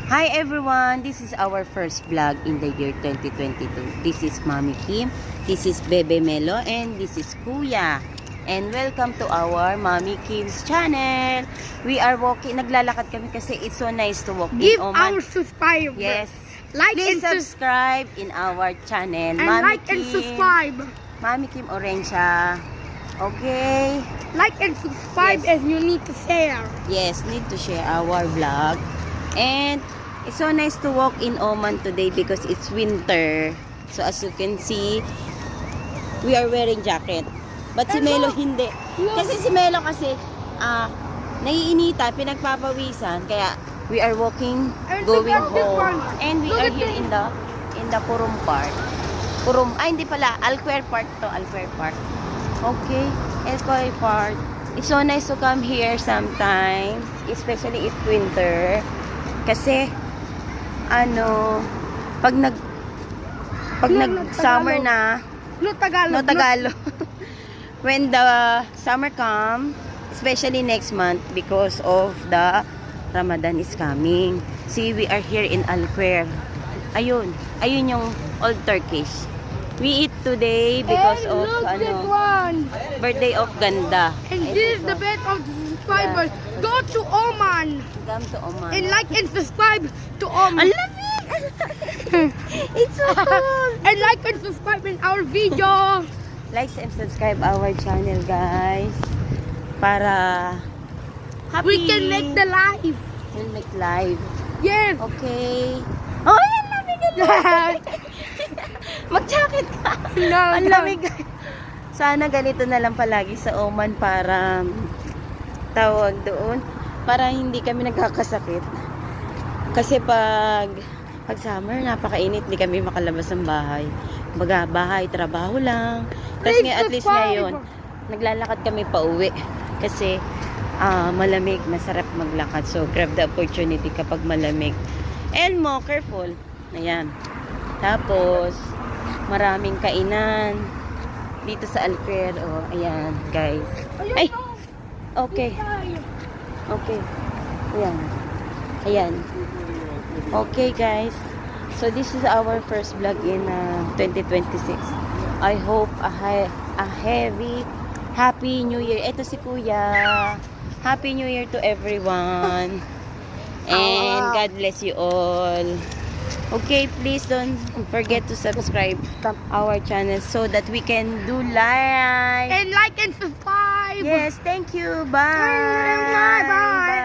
Hi everyone, this is our first vlog in the year 2022. This is Mommy Kim, this is Bebe Melo, and this is Kuya. And welcome to our Mommy Kim's channel. We are walking, naglalakad kami kasi it's so nice to walk Give in Oman. our subscribe. Yes. Like Please and subscribe in our channel. and Mommy like Kim, and subscribe. Mommy Kim Orensia. Okay. Like and subscribe, Yes. and you need to share. Yes, need to share our vlog. And it's so nice to walk in Oman today because it's winter. So as you can see, we are wearing jacket. But si And Melo look, hindi. look. Kasi si Melo kasi naiinita, pinagpapawisan. Kaya we are walking, And going look at this home. one. And we Look are at here this. in the Purum Park. Hindi pala. Alquer Park to. Alquer Park. Okay. Alquer Park. It's so nice to come here sometimes. Especially if winter. Kasi, pag summer Tagalog. na, No Tagalog. no Tagalog. When the summer come, especially next month, because of the Ramadan is coming. See, we are here in Alquer. Ayun yung Old Turkish. We eat today because And of look this one. birthday of Ganda. And this is the best of the subscribers. Go to Oman Come to Oman. and like and subscribe to Oman. Ang lamig! It's so cold! And like and subscribe in our video. Like and subscribe our channel, guys. Para happy. We can make the live. We'll make live. Yes. Okay. Oh, ang lamig! Ang lamig! Mag-jacket ka! No, Ang no. lamig! Sana ganito na lang palagi sa Oman para tawag doon. Para hindi kami nagkakasakit. Kasi pag summer, napakainit. Hindi kami makalabas ng bahay. Bahay, trabaho lang. Tapos Please at least subscribe. ngayon, naglalakad kami pa uwi. Kasi malamig, masarap maglakad. So, grab the opportunity kapag malamig. And mo, careful. Ayan. Tapos, maraming kainan dito sa Alquer. Oh, ayan, guys. Ay! Okay. Okay. Ayan. Ayan. Okay, guys. So, this is our first vlog in 2026. I hope a happy New Year. Ito si Kuya. Happy New Year to everyone. And God bless you all. Okay, please don't forget to subscribe our channel so that we can do live. And like and subscribe. Yes, thank you. Bye. Bye. Bye.